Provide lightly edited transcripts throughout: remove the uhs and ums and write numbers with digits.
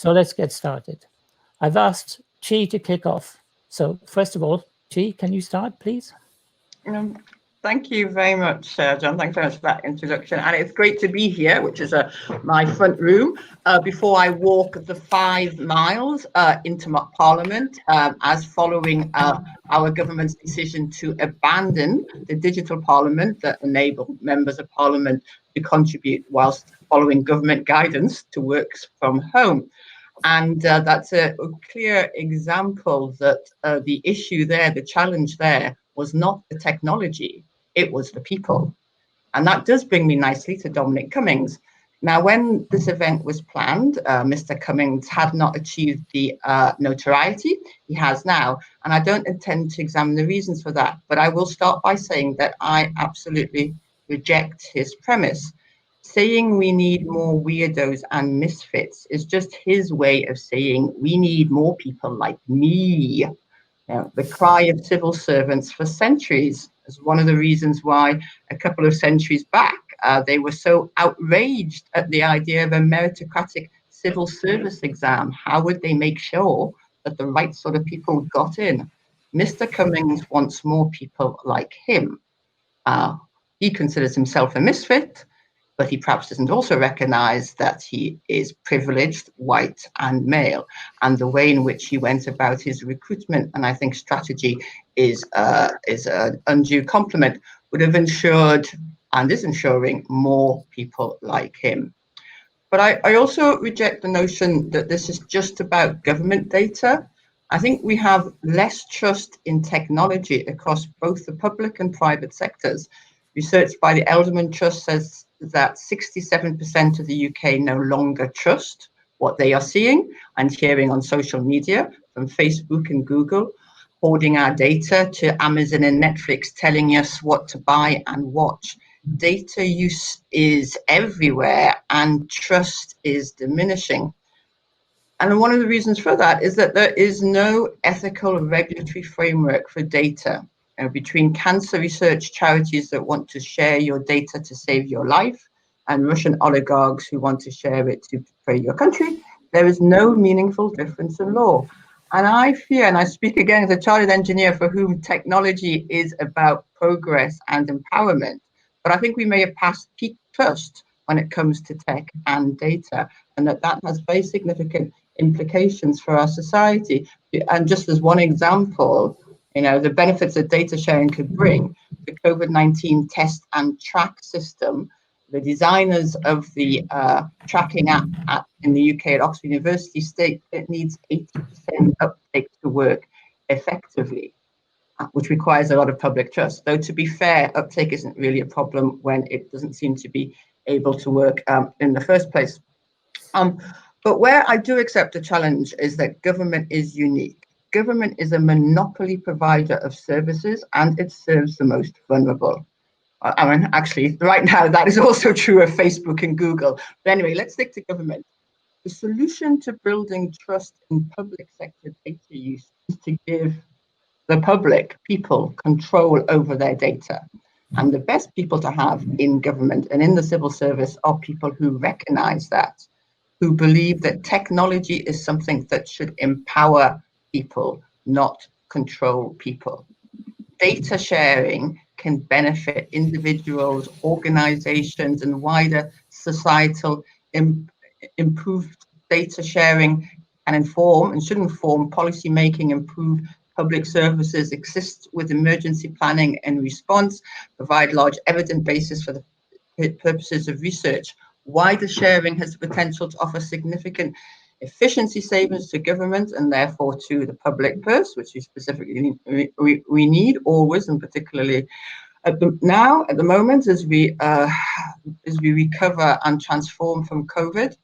So let's get started. I've asked Chi to kick off. So first of all, Chi, can you start, please? Thank you very much, John. Thanks very much for that introduction. And it's great to be here, which is my front room, before I walk the 5 miles into Parliament, as following our government's decision to abandon the digital Parliament that enabled members of Parliament to contribute whilst following government guidance to work from home. And that's a clear example that the issue there, the challenge there, was not the technology, it was the people. And that does bring me nicely to Dominic Cummings. Now, when this event was planned, Mr. Cummings had not achieved the notoriety he has now, and I don't intend to examine the reasons for that, but I will start by saying that I absolutely reject his premise. Saying we need more weirdos and misfits is just his way of saying we need more people like me. The cry of civil servants for centuries is one of the reasons why a couple of centuries back they were so outraged at the idea of a meritocratic civil service exam. How would they make sure that the right sort of people got in? Mr. Cummings wants more people like him. He considers himself a misfit, but he perhaps doesn't also recognize that he is privileged, white and male, and the way in which he went about his recruitment, and I think strategy is an undue compliment, would have ensured and is ensuring more people like him. But I also reject the notion that this is just about government data. I think we have less trust in technology across both the public and private sectors. Research by the Elderman Trust says that 67% of the UK no longer trust what they are seeing and hearing on social media, from Facebook and Google, hoarding our data, to Amazon and Netflix telling us what to buy and watch. Data use is everywhere and trust is diminishing. And one of the reasons for that is that there is no ethical regulatory framework for data. Between cancer research charities that want to share your data to save your life and Russian oligarchs who want to share it to betray your country, there is no meaningful difference in law. And I fear, and I speak again as a chartered engineer for whom technology is about progress and empowerment, but I think we may have passed peak trust when it comes to tech and data, and that has very significant implications for our society. And just as one example, the benefits that data sharing could bring, the COVID-19 test and track system, the designers of the tracking app in the UK at Oxford University state it needs 80% uptake to work effectively, which requires a lot of public trust. Though to be fair, uptake isn't really a problem when it doesn't seem to be able to work in the first place. But where I do accept the challenge is that government is unique. Government is a monopoly provider of services and it serves the most vulnerable. I mean, actually, right now, that is also true of Facebook and Google. But anyway, let's stick to government. The solution to building trust in public sector data use is to give the public, people, control over their data. And the best people to have in government and in the civil service are people who recognize that, who believe that technology is something that should empower people, not control people. Data sharing can benefit individuals, organizations, and wider societal improved data sharing can inform and should inform policy making, improve public services, assist with emergency planning and response, provide large evidence basis for the purposes of research. Wider sharing has the potential to offer significant efficiency savings to government and therefore to the public purse, which we specifically we need always, and particularly at the moment as we recover and transform from COVID.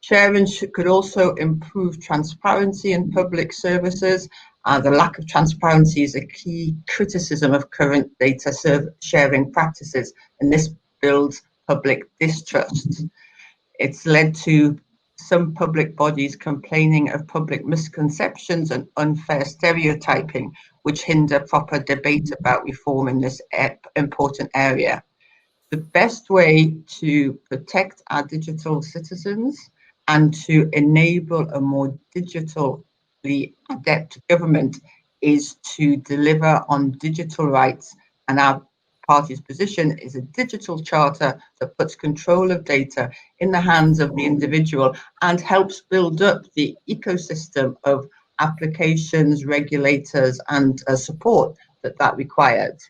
Sharing could also improve transparency in public services. The lack of transparency is a key criticism of current data sharing practices, and this builds public distrust. It's led to some public bodies complaining of public misconceptions and unfair stereotyping, which hinder proper debate about reform in this important area. The best way to protect our digital citizens and to enable a more digitally adept government is to deliver on digital rights. And our party's position is a digital charter that puts control of data in the hands of the individual and helps build up the ecosystem of applications, regulators, and support that requires.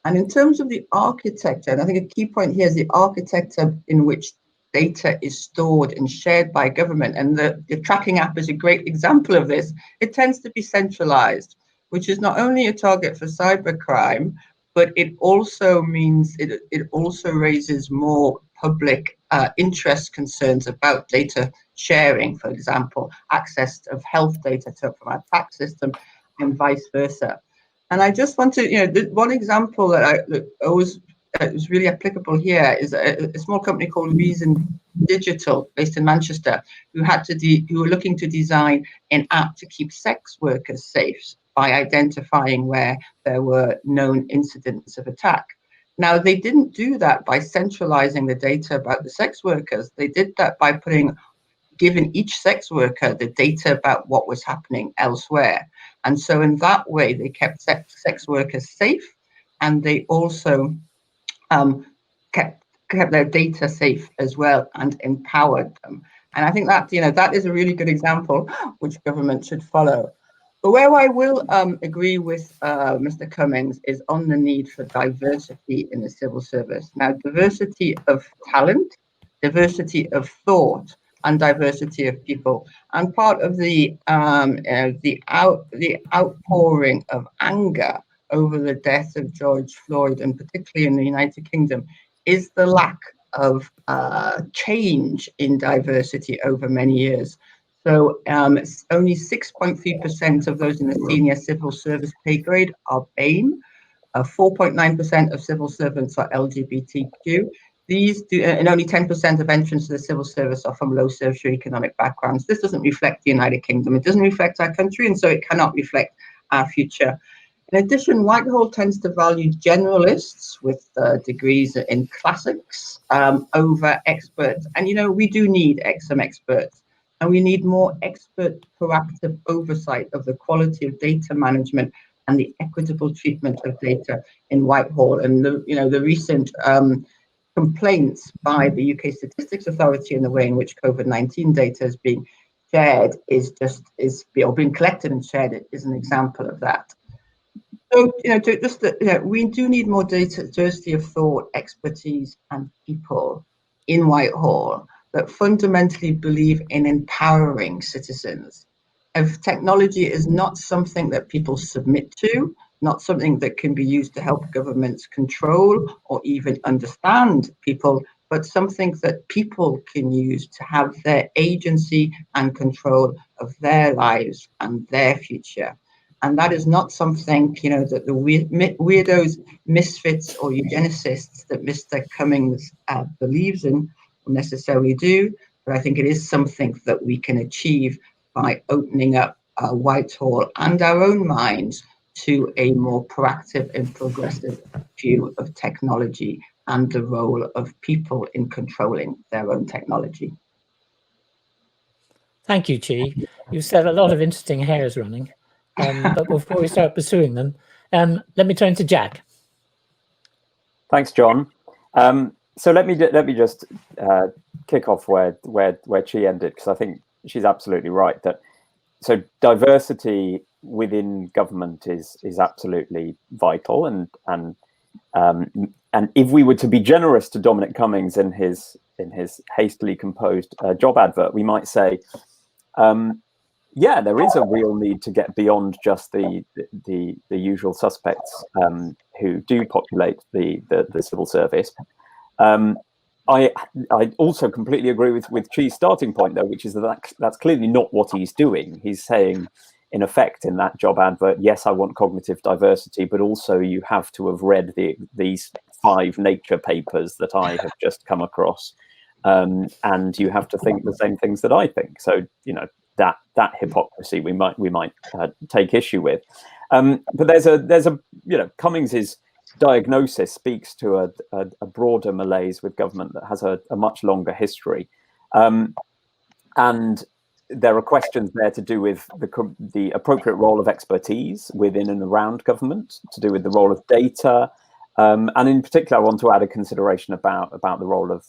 And in terms of the architecture, and I think a key point here is the architecture in which data is stored and shared by government. And the tracking app is a great example of this. It tends to be centralized, which is not only a target for cybercrime, but it also means it also raises more public interest concerns about data sharing, for example, access of health data from our tax system and vice versa. And I just want to, one example that was really applicable here is a small company called Reason Digital, based in Manchester, who were looking to design an app to keep sex workers safe by identifying where there were known incidents of attack. Now, they didn't do that by centralizing the data about the sex workers. They did that by giving each sex worker the data about what was happening elsewhere. And so in that way, they kept sex workers safe, and they also kept their data safe as well and empowered them. And I think that, that is a really good example which government should follow. But where I will agree with Mr. Cummings is on the need for diversity in the civil service. Now, diversity of talent, diversity of thought, and diversity of people. And part of the outpouring of anger over the death of George Floyd, and particularly in the United Kingdom, is the lack of change in diversity over many years. So only 6.3% of those in the senior civil service pay grade are BAME. 4.9% of civil servants are LGBTQ. And only 10% of entrants to the civil service are from low socioeconomic backgrounds. This doesn't reflect the United Kingdom. It doesn't reflect our country, and so it cannot reflect our future. In addition, Whitehall tends to value generalists with degrees in classics over experts. And, we do need some experts. And we need more expert proactive oversight of the quality of data management and the equitable treatment of data in Whitehall. And the recent complaints by the UK Statistics Authority in the way in which COVID-19 data is being shared or being collected and shared is an example of that. So, we do need more diversity of thought, expertise, and people in Whitehall that fundamentally believe in empowering citizens. If technology is not something that people submit to, not something that can be used to help governments control or even understand people, but something that people can use to have their agency and control of their lives and their future. And that is not something, that the weirdos, misfits, or eugenicists that Mr. Cummings believes in will necessarily do. But I think it is something that we can achieve by opening up Whitehall and our own minds to a more proactive and progressive view of technology and the role of people in controlling their own technology. Thank you, Chi. You set a lot of interesting hairs running. But before we start pursuing them, let me turn to Jack. Thanks, John. So let me just kick off where Chi ended, because I think she's absolutely right that so diversity within government is absolutely vital, and if we were to be generous to Dominic Cummings in his hastily composed job advert, we might say, yeah, there is a real need to get beyond just the usual suspects who do populate the civil service. I also completely agree with Chi's starting point, though, which is that's clearly not what he's doing. He's saying, in effect, in that job advert, yes, I want cognitive diversity, but also you have to have read these 5 Nature papers that I have just come across, and you have to think the same things that I think. So, that hypocrisy we might take issue with. But there's a Cummings's diagnosis speaks to a broader malaise with government that has a much longer history. And there are questions there to do with the appropriate role of expertise within and around government, to do with the role of data. And in particular, I want to add a consideration about the role of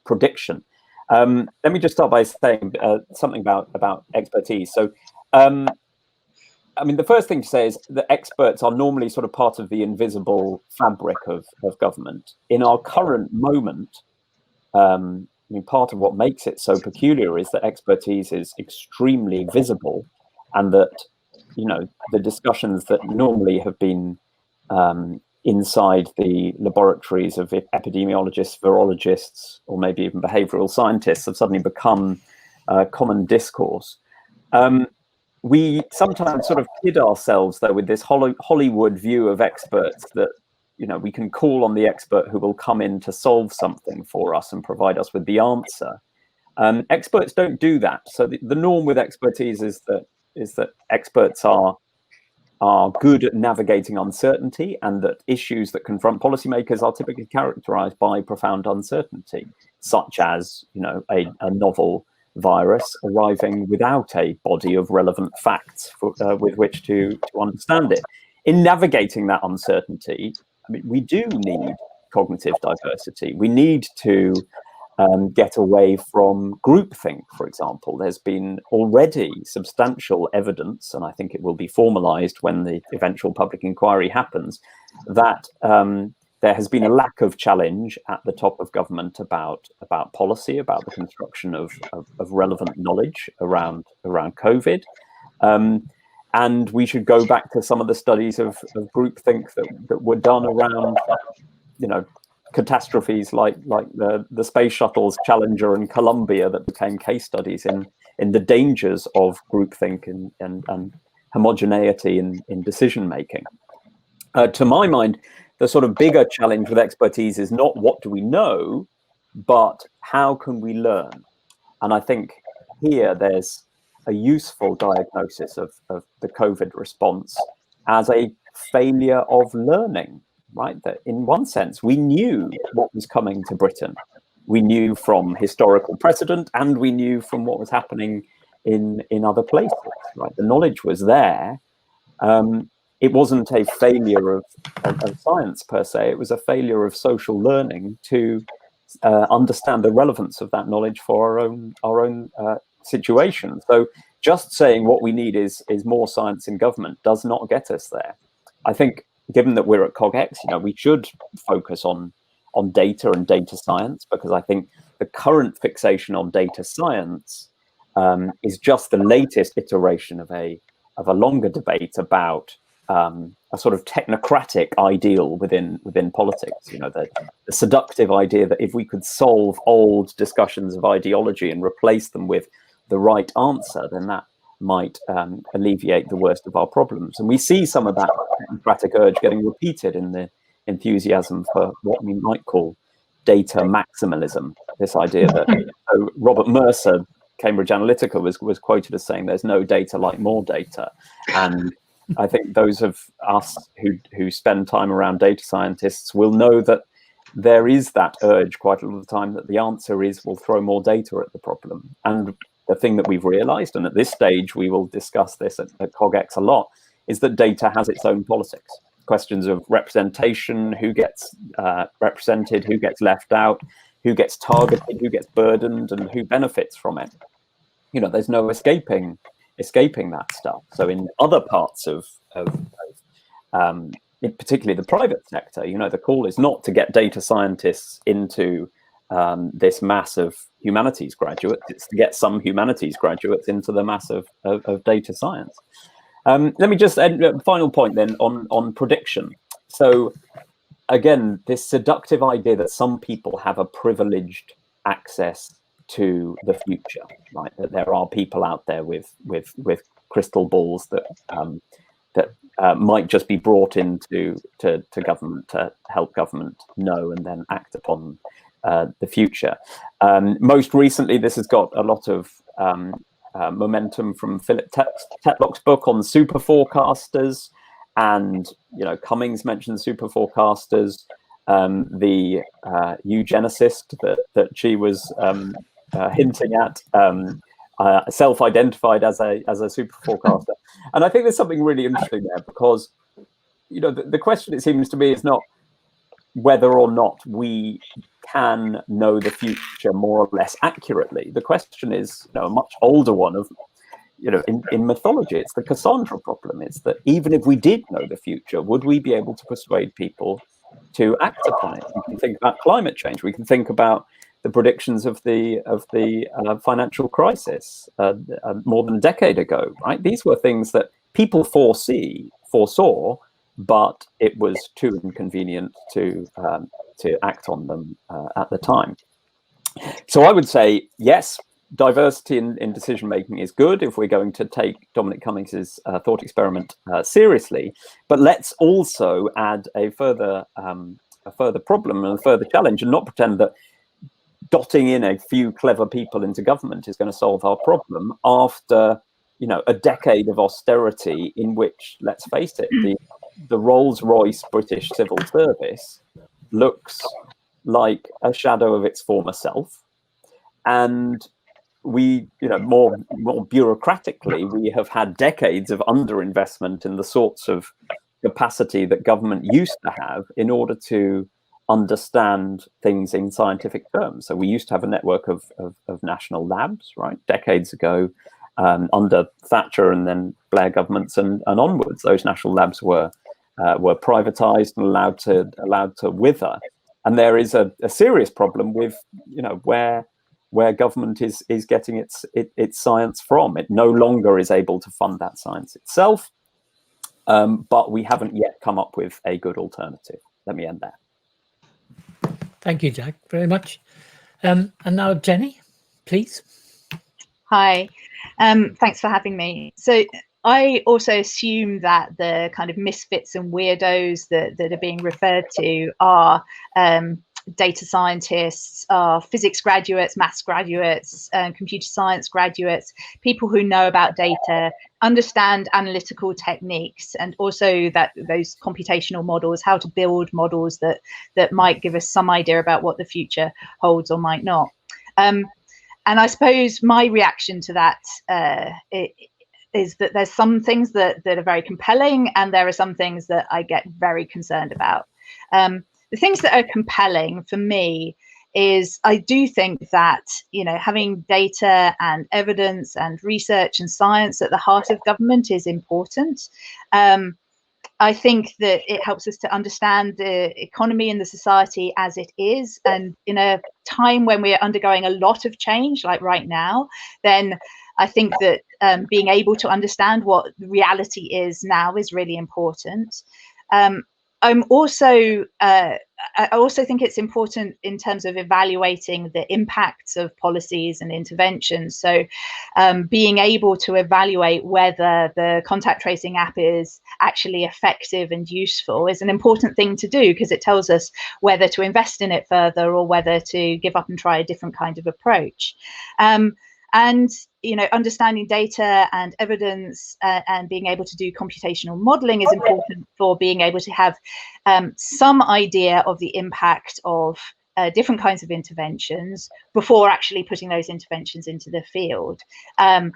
prediction. Let me just start by saying something about expertise. So, I mean, the first thing to say is that experts are normally sort of part of the invisible fabric of government. In our current moment, I mean, part of what makes it so peculiar is that expertise is extremely visible, and that, you know, the discussions that normally have been inside the laboratories of epidemiologists, virologists, or maybe even behavioral scientists have suddenly become common discourse. We sometimes sort of kid ourselves, though, with this Hollywood view of experts that, you know, we can call on the expert who will come in to solve something for us and provide us with the answer. Experts don't do that. So the norm with expertise is that experts are good at navigating uncertainty, and that issues that confront policymakers are typically characterized by profound uncertainty, such as, you know, a novel virus arriving without a body of relevant facts with which to understand it. In navigating that uncertainty, I mean, we do need cognitive diversity. We need to get away from groupthink, for example. There's been already substantial evidence, and I think it will be formalized when the eventual public inquiry happens, that there has been a lack of challenge at the top of government about policy, about the construction of relevant knowledge around COVID. And we should go back to some of the studies of groupthink that were done around, you know, catastrophes like the space shuttles Challenger and Columbia, that became case studies in the dangers of groupthink and homogeneity in decision making. To my mind, the sort of bigger challenge with expertise is not what do we know, but how can we learn? And I think here there's a useful diagnosis of the COVID response as a failure of learning, right? That in one sense, we knew what was coming to Britain. We knew from historical precedent, and we knew from what was happening in other places, right? The knowledge was there. It wasn't a failure of science per se. It was a failure of social learning to understand the relevance of that knowledge for our own situation. So just saying what we need is more science in government does not get us there. I think, given that we're at CogX, you know, we should focus on data and data science, because I think the current fixation on data science is just the latest iteration of a longer debate about a sort of technocratic ideal within politics. You know, the seductive idea that if we could solve old discussions of ideology and replace them with the right answer, then that might alleviate the worst of our problems. And we see some of that technocratic urge getting repeated in the enthusiasm for what we might call data maximalism. This idea that Robert Mercer, Cambridge Analytica, was quoted as saying, "There's no data like more data." And I think those of us who spend time around data scientists will know that there is that urge quite a lot of the time, that the answer is we'll throw more data at the problem. And the thing that we've realized, and at this stage we will discuss this at CogX a lot, is that data has its own politics. Questions of representation, who gets represented, who gets left out, who gets targeted, who gets burdened, and who benefits from it. You know, there's no escaping that stuff. So in other parts of particularly the private sector, you know, the call is not to get data scientists into this mass of humanities graduates. It's to get some humanities graduates into the mass of data science. Let me just end final point then on prediction. So again, this seductive idea that some people have a privileged access to the future, right? That there are people out there with crystal balls that might just be brought into to government to help government know and then act upon the future. Most recently, this has got a lot of momentum from Philip Tetlock's book on super forecasters, and you know, Cummings mentioned super forecasters. The eugenicist that she was hinting at, self-identified as a super forecaster. And I think there's something really interesting there, because the question, it seems to me, is not whether or not we can know the future more or less accurately. The question is a much older one of, in mythology, it's the Cassandra problem. It's that even if we did know the future, would we be able to persuade people to act upon it? We can think about climate change. We can think about the predictions of the financial crisis more than a decade ago, right? These were things that people foresaw, but it was too inconvenient to act on them at the time. So I would say, yes, diversity in decision making is good if we're going to take Dominic Cummings's thought experiment seriously. But let's also add a further problem and a further challenge, and not pretend that dotting in a few clever people into government is going to solve our problem after a decade of austerity in which, let's face it, the Rolls-Royce British civil service looks like a shadow of its former self. And we, more bureaucratically, we have had decades of underinvestment in the sorts of capacity that government used to have in order to understand things in scientific terms. So we used to have a network of national labs, right? Decades ago, under Thatcher and then Blair governments and onwards, those national labs were privatized and allowed to wither. And there is a serious problem with where government is getting its science from. It no longer is able to fund that science itself, but we haven't yet come up with a good alternative. Let me end there. Thank you, Jack, very much. And now Jeni, please. Hi, thanks for having me. So I also assume that the kind of misfits and weirdos that are being referred to are data scientists, are physics graduates, maths graduates, computer science graduates, people who know about data, understand analytical techniques, and also that those computational models, how to build models that might give us some idea about what the future holds or might not. And I suppose my reaction to that is that there's some things that are very compelling, and there are some things that I get very concerned about. The things that are compelling for me is I do think that, having data and evidence and research and science at the heart of government is important. I think that it helps us to understand the economy and the society as it is. And in a time when we're undergoing a lot of change, like right now, then I think that being able to understand what the reality is now is really important. I also think it's important in terms of evaluating the impacts of policies and interventions. So being able to evaluate whether the contact tracing app is actually effective and useful is an important thing to do, because it tells us whether to invest in it further or whether to give up and try a different kind of approach. And understanding data and evidence and being able to do computational modeling is important for being able to have some idea of the impact of different kinds of interventions before actually putting those interventions into the field. And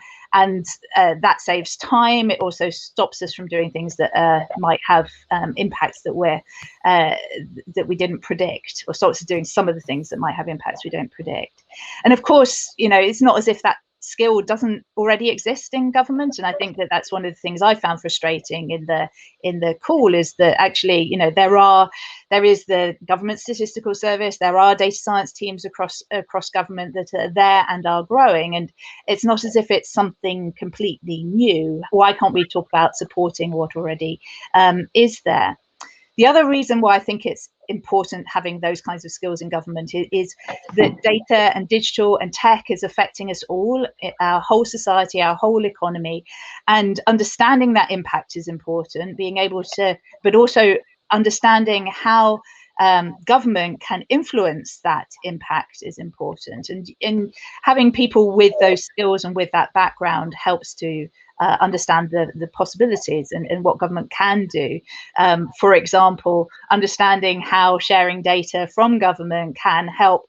that saves time. It also stops us from doing things that might have impacts that we didn't predict, or stops us doing some of the things that might have impacts we don't predict. And of course, it's not as if that skill doesn't already exist in government, and I think that that's one of the things I found frustrating in the call, is that actually there is the government statistical service, there are data science teams across government that are there and are growing, and it's not as if it's something completely new. Why can't we talk about supporting what already is there? The other reason why I think it's important having those kinds of skills in government is that data and digital and tech is affecting us all, our whole society, our whole economy, and understanding that impact is important. Being able to, but also understanding how government can influence that impact is important. And having people with those skills and with that background helps to understand the possibilities and what government can do. For example, understanding how sharing data from government can help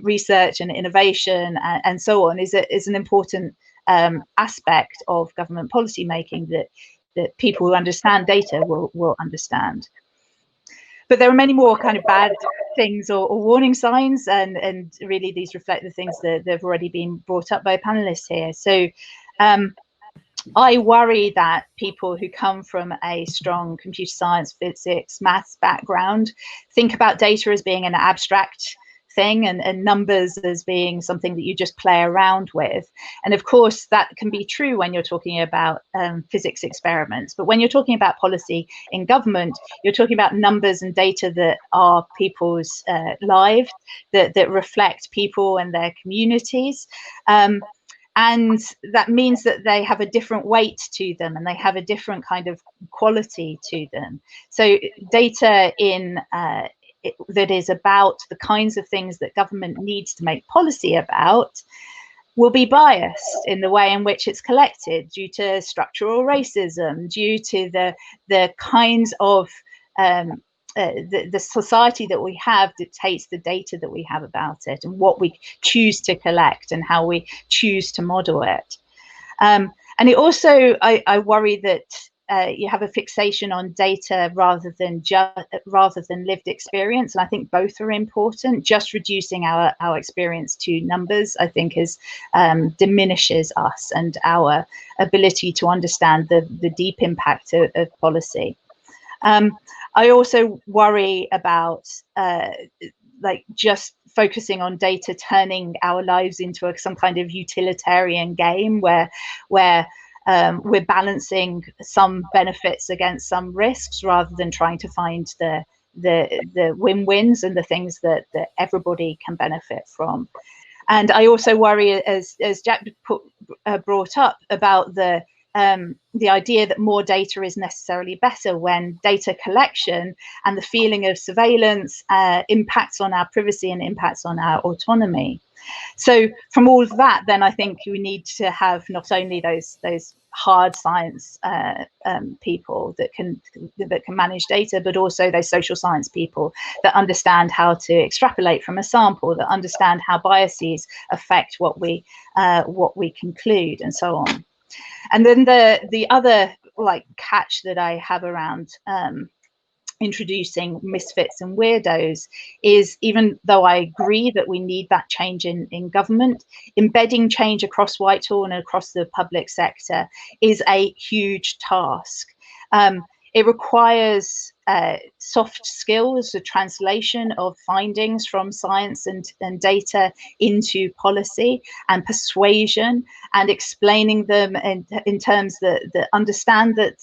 research and innovation and so on is an important aspect of government policy making that people who understand data will understand. But there are many more kind of bad things or warning signs, and really these reflect the things that have already been brought up by panelists here. So I worry that people who come from a strong computer science, physics, maths background think about data as being an abstract thing and numbers as being something that you just play around with. And of course, that can be true when you're talking about physics experiments. But when you're talking about policy in government, you're talking about numbers and data that are people's lives, that reflect people and their communities. And that means that they have a different weight to them and they have a different kind of quality to them. So data that is about the kinds of things that government needs to make policy about will be biased in the way in which it's collected due to structural racism, due to the kinds of the society that we have dictates the data that we have about it and what we choose to collect and how we choose to model it. And it also, I worry that you have a fixation on data rather than lived experience, and I think both are important. Just reducing our experience to numbers, I think, diminishes us and our ability to understand the deep impact of policy. I also worry about just focusing on data turning our lives into some kind of utilitarian game where we're balancing some benefits against some risks rather than trying to find the win-wins and the things that everybody can benefit from. And I also worry, as Jack brought up, about the idea that more data is necessarily better, when data collection and the feeling of surveillance impacts on our privacy and impacts on our autonomy. So from all of that, then I think we need to have not only those hard science people that can manage data, but also those social science people that understand how to extrapolate from a sample, that understand how biases affect what we conclude, and so on. And then the other catch that I have around introducing misfits and weirdos is, even though I agree that we need that change in government, embedding change across Whitehall and across the public sector is a huge task. It requires soft skills, the translation of findings from science and data into policy, and persuasion, and explaining them in terms that understand that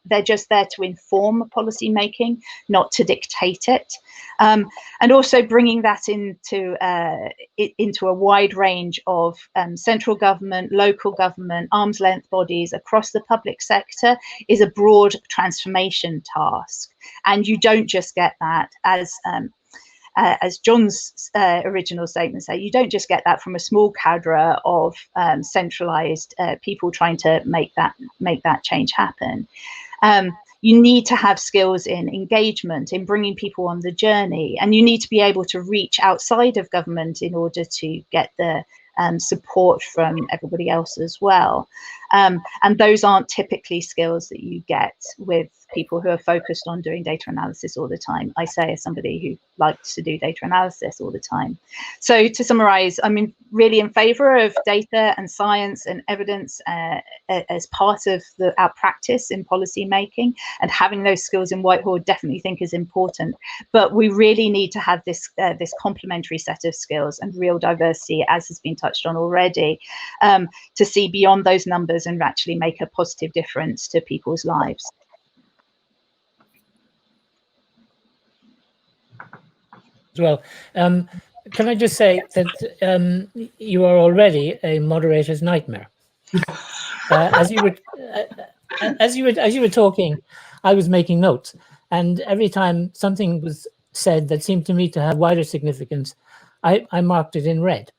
they're just there to inform policy making, not to dictate it, and also bringing that into a wide range of central government, local government, arm's length bodies across the public sector is a broad transformation task. And you don't just get that, as John's original statement said, you don't just get that from a small cadre of centralized people trying to make that change happen. You need to have skills in engagement, in bringing people on the journey, and you need to be able to reach outside of government in order to get the support from everybody else as well. And those aren't typically skills that you get with people who are focused on doing data analysis all the time. I say as somebody who likes to do data analysis all the time. So to summarize, I'm really in favor of data and science and evidence as part of our practice in policy making, and having those skills in Whitehall definitely think is important. But we really need to have this complementary set of skills and real diversity, as has been touched on already, to see beyond those numbers and actually make a positive difference to people's lives. As well, can I just say that you are already a moderator's nightmare. As you were talking, I was making notes, and every time something was said that seemed to me to have wider significance, I marked it in red.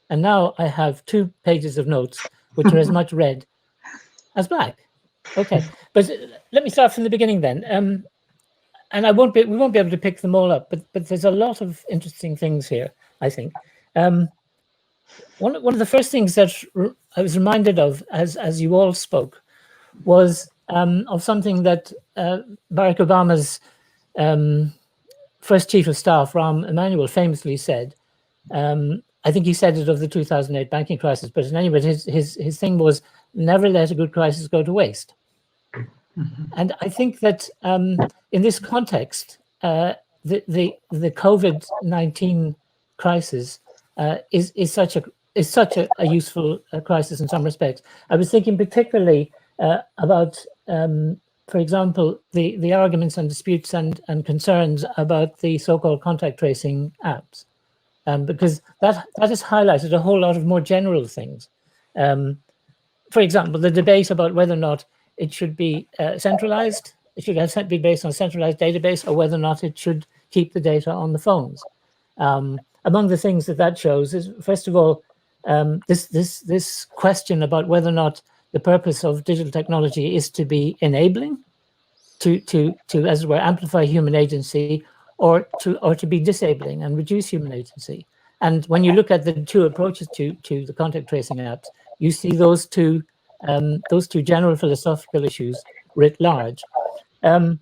And now I have 2 pages of notes which are as much red As black. Okay, but let me start from the beginning then. And we won't be able to pick them all up, but there's a lot of interesting things here, I think. One of the first things that I was reminded of as you all spoke was of something that Barack Obama's first chief of staff, Rahm Emanuel, famously said. I think he said it of the 2008 banking crisis, but in any event, his thing was never let a good crisis go to waste. And I think that in this context, the COVID-19 crisis is such a useful crisis in some respects. I was thinking particularly about, for example, the arguments and disputes and concerns about the so-called contact tracing apps, because that has highlighted a whole lot of more general things. For example, the debate about whether or not it should be centralized, it should be based on a centralized database, or whether or not it should keep the data on the phones. Among the things that shows is, first of all, this question about whether or not the purpose of digital technology is to be enabling, to as it were, amplify human agency, or to be disabling and reduce human agency. And when you look at the two approaches to the contact tracing apps, you see those two general philosophical issues writ large. And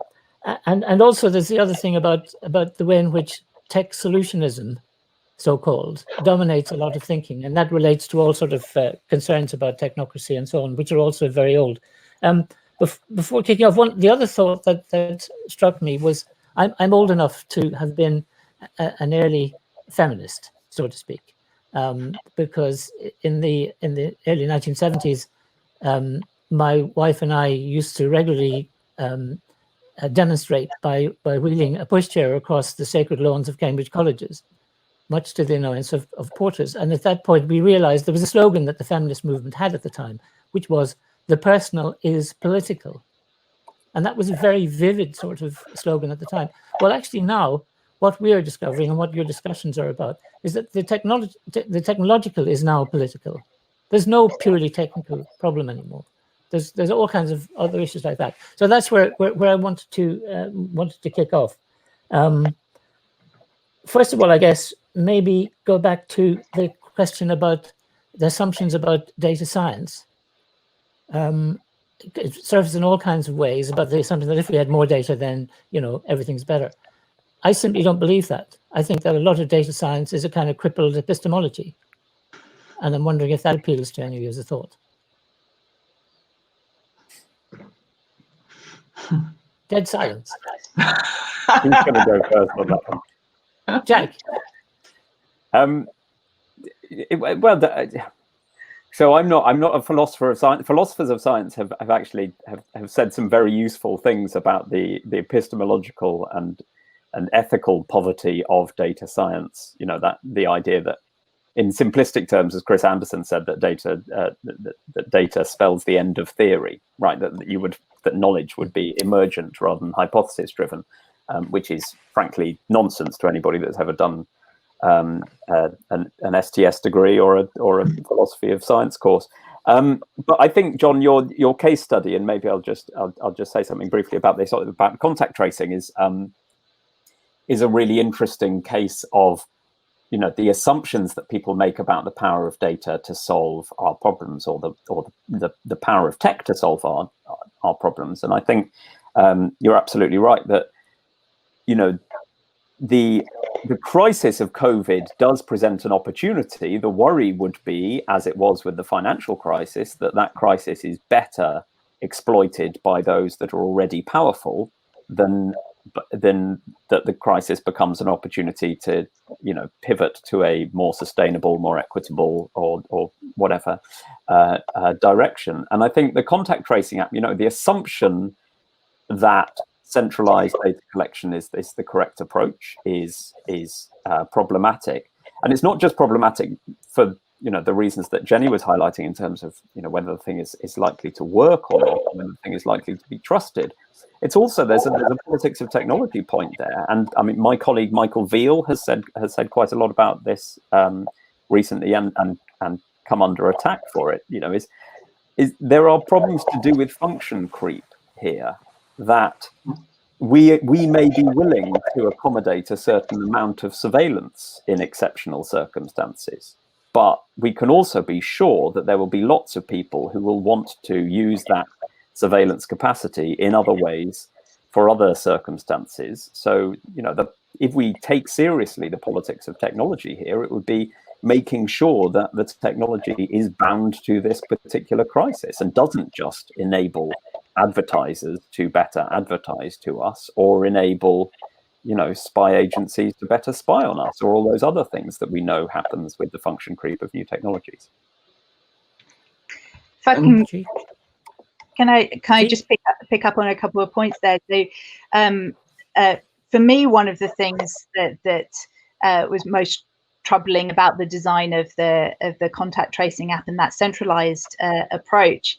also there's the other thing about the way in which tech solutionism, so-called, dominates a lot of thinking, and that relates to all sort of concerns about technocracy and so on, which are also very old. Before kicking off, the other thought that struck me was I'm old enough to have been an early feminist, so to speak, because in the early 1970s, my wife and I used to regularly demonstrate by wheeling a pushchair across the sacred lawns of Cambridge colleges, much to the annoyance of porters. And at that point, we realized there was a slogan that the feminist movement had at the time, which was, "The personal is political." And that was a very vivid sort of slogan at the time. Well, actually now, what we are discovering and what your discussions are about is that the technological is now political. There's no purely technical problem anymore. There's all kinds of other issues like that. So that's where I wanted to kick off. First of all, I guess maybe go back to the question about the assumptions about data science. It surfaces in all kinds of ways about the assumption that if we had more data, then everything's better. I simply don't believe that. I think that a lot of data science is a kind of crippled epistemology, and I'm wondering if that appeals to any of you as a thought. Dead silence. Who's going to go first on that one? Jack. So I'm not a philosopher of science. Philosophers of science have actually said some very useful things about the epistemological and ethical poverty of data science. That the idea that, in simplistic terms, as Chris Anderson said, that data spells the end of theory, right? That knowledge would be emergent rather than hypothesis driven, which is frankly nonsense to anybody that's ever done an STS degree or a philosophy of science course. But I think, John, your case study, and maybe I'll just say something briefly about this, about contact tracing, is a really interesting case of the assumptions that people make about the power of data to solve our problems, or the power of tech to solve our problems. And I think you're absolutely right that the crisis of COVID does present an opportunity. The worry would be, as it was with the financial crisis, that crisis is better exploited by those that are already powerful than that the crisis becomes an opportunity to pivot to a more sustainable, more equitable, or whatever direction. And I think the contact tracing app, the assumption that centralized data collection is the correct approach is problematic. And it's not just problematic for the reasons that Jeni was highlighting in terms of whether the thing is likely to work or not, whether the thing is likely to be trusted. It's also there's a politics of technology point there. And I mean, my colleague Michael Veal has said quite a lot about this recently and come under attack for it. Is is there are problems to do with function creep here, that we may be willing to accommodate a certain amount of surveillance in exceptional circumstances, but we can also be sure that there will be lots of people who will want to use that surveillance capacity in other ways for other circumstances. So, you know, if we take seriously the politics of technology here, it would be making sure that the technology is bound to this particular crisis and doesn't just enable advertisers to better advertise to us, or enable, you know, spy agencies to better spy on us, or all those other things that we know happens with the function creep of new technologies. If I can I just pick up on a couple of points there? So, for me, one of the things that was most troubling about the design of the contact tracing app and that centralized approach,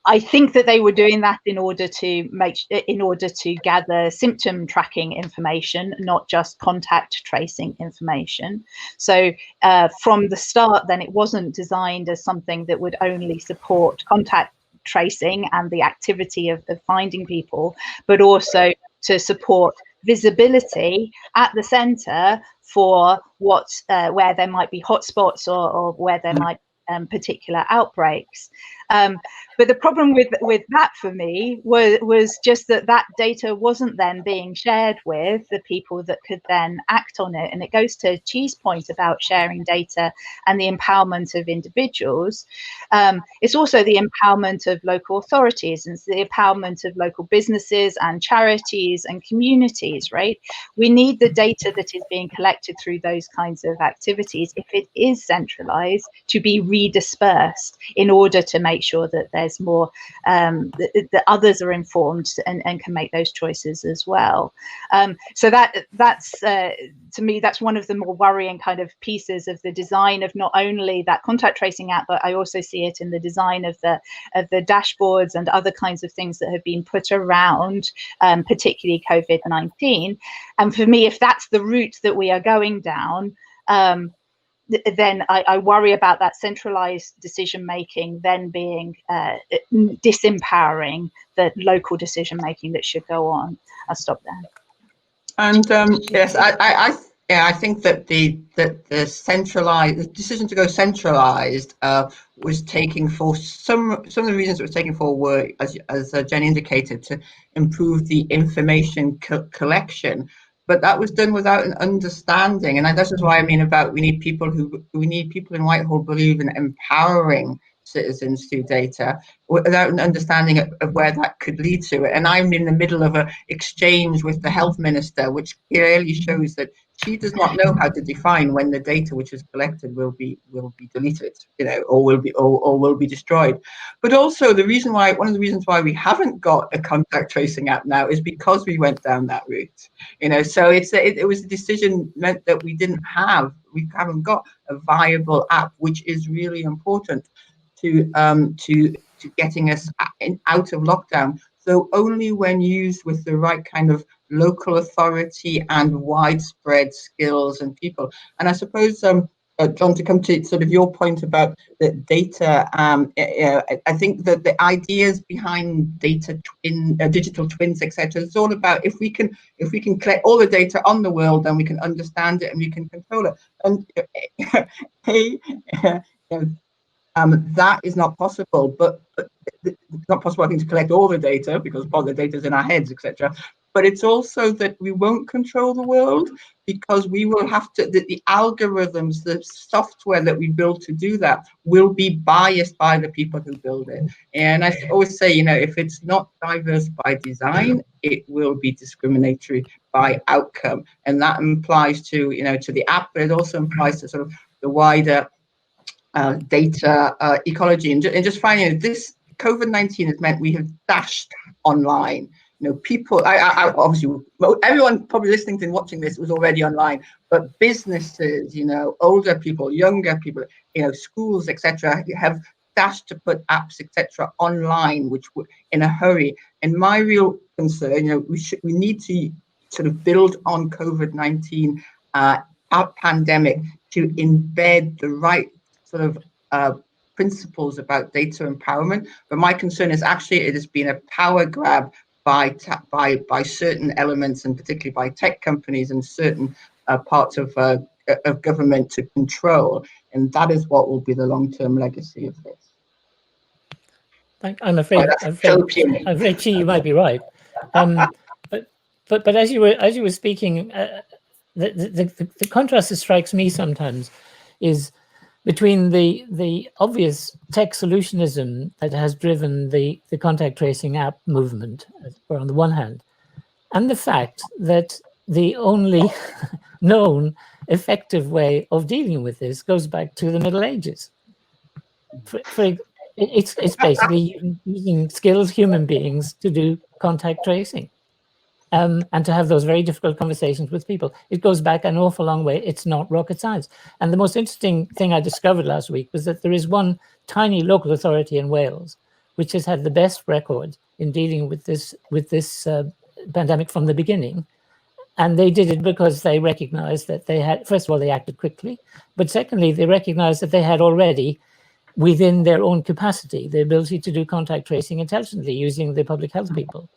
I think that they were doing that in order to gather symptom tracking information, not just contact tracing information. So from the start, then, it wasn't designed as something that would only support contact tracing and the activity of finding people, but also to support visibility at the centre for where there might be hotspots or where there might particular outbreaks. But the problem with that for me was just that data wasn't then being shared with the people that could then act on it. And it goes to Chi's point about sharing data and the empowerment of individuals. It's also the empowerment of local authorities, and it's the empowerment of local businesses and charities and communities, right? We need the data that is being collected through those kinds of activities, if it is centralized, to be redispersed in order to make sure that there's more, that others are informed and can make those choices as well. So that's to me, that's one of the more worrying kind of pieces of the design of not only that contact tracing app, but I also see it in the design of the dashboards and other kinds of things that have been put around, particularly COVID-19. And for me, if that's the route that we are going down, then I worry about that centralized decision making then being disempowering the local decision making that should go on. I'll stop there. And yes, I think that the decision to go centralized was taken for some of the reasons it was taken for were, as Jeni indicated, to improve the information collection. But that was done without an understanding, and this is why I mean about we need people in Whitehall believe in empowering citizens through data without an understanding of where that could lead to it. And I'm in the middle of an exchange with the health minister, which clearly shows that she does not know how to define when the data which is collected will be deleted, you know, or will be destroyed. But also one of the reasons why we haven't got a contact tracing app now is because we went down that route, you know. So it was a decision meant that we haven't got a viable app, which is really important to getting us out of lockdown. So only when used with the right kind of local authority and widespread skills and people. And I suppose, John, to come to sort of your point about the data, I think that the ideas behind data digital twins, etc., it's all about if we can collect all the data on the world, then we can understand it and we can control it. And that is not possible, but it's not possible, I think, to collect all the data because part of the data is in our heads, etc. But it's also that we won't control the world because we will have to, the algorithms, the software that we build to do that will be biased by the people who build it. And I always say, you know, if it's not diverse by design, it will be discriminatory by outcome. And that implies to, you know, to the app, but it also implies to sort of the wider data ecology. And just finding this COVID-19 has meant we have dashed online. You know, people, I obviously, everyone probably listening and watching this was already online, but businesses, you know, older people, younger people, you know, schools, etc., have dashed to put apps, etc., online, which were in a hurry. And my real concern, you know, we need to sort of build on COVID-19 pandemic to embed the right sort of principles about data empowerment. But my concern is actually it has been a power grab by certain elements, and particularly by tech companies and certain parts of government to control. And that is what will be the long-term legacy of this. I'm afraid, Chi, you might be right. But as you were speaking, the contrast that strikes me sometimes is between the obvious tech solutionism that has driven the contact tracing app movement, on the one hand, and the fact that the only known effective way of dealing with this goes back to the Middle Ages. It's basically using skilled human beings to do contact tracing. And to have those very difficult conversations with people. It goes back an awful long way. It's not rocket science. And the most interesting thing I discovered last week was that there is one tiny local authority in Wales which has had the best record in dealing with this pandemic from the beginning. And they did it because they recognized that they had, first of all, they acted quickly, but secondly, they recognized that they had already, within their own capacity, the ability to do contact tracing intelligently using the public health people.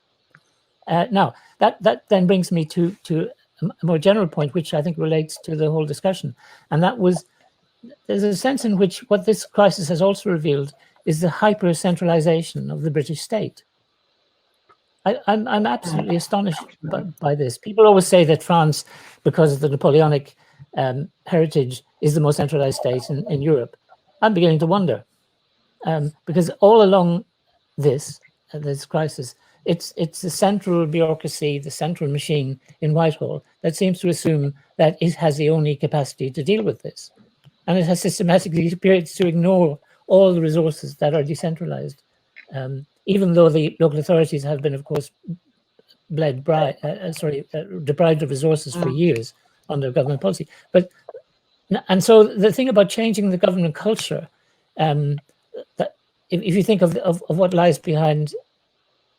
Now, that then brings me to a more general point, which I think relates to the whole discussion. And that was, there's a sense in which what this crisis has also revealed is the hyper-centralization of the British state. I'm absolutely astonished by this. People always say that France, because of the Napoleonic heritage, is the most centralized state in Europe. I'm beginning to wonder, because all along this crisis, it's the central bureaucracy, the central machine in Whitehall that seems to assume that it has the only capacity to deal with this. And it has systematically appeared to ignore all the resources that are decentralized, even though the local authorities have been, of course, deprived of resources for years under government policy. And so the thing about changing the government culture, that if you think of what lies behind,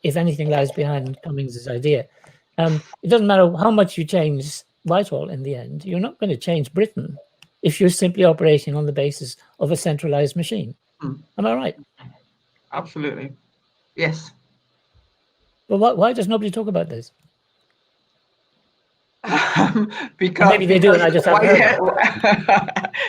if anything lies behind Cummings' idea, it doesn't matter how much you change Whitehall in the end, you're not going to change Britain if you're simply operating on the basis of a centralized machine. Am I right? Absolutely. Yes. Well, why does nobody talk about this? Because maybe they do, and I just haven't heard.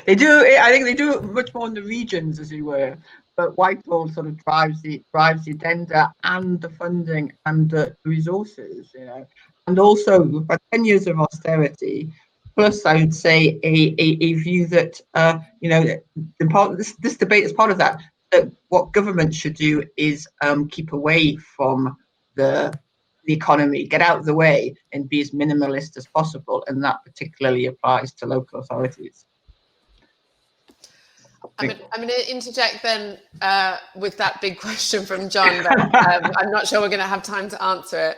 They do. I think they do much more in the regions, as you were. But Whitehall sort of drives the agenda and the funding and the resources, you know. And also, we've had 10 years of austerity, plus I would say a view that you know, this debate is part of that. That what government should do is keep away from the economy, get out of the way, and be as minimalist as possible, and that particularly applies to local authorities. I'm going to interject then with that big question from John, but I'm not sure we're going to have time to answer it.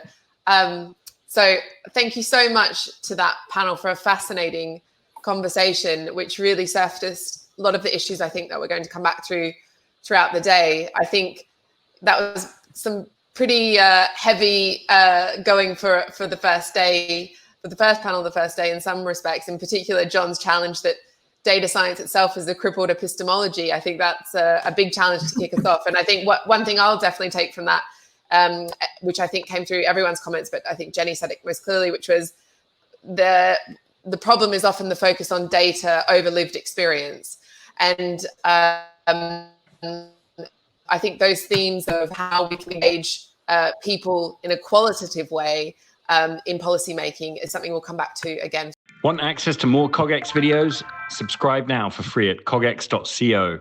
So thank you so much to that panel for a fascinating conversation, which really surfaced a lot of the issues I think that we're going to come back through throughout the day. I think that was some pretty heavy going for the first day, for the first panel the first day in some respects, in particular John's challenge that data science itself is a crippled epistemology. I think that's a big challenge to kick us off. And I think one thing I'll definitely take from that, which I think came through everyone's comments, but I think Jeni said it most clearly, which was the problem is often the focus on data over lived experience. And I think those themes of how we can engage people in a qualitative way in policy making is something we'll come back to again. Want access to more CogX videos? Subscribe now for free at cogx.co.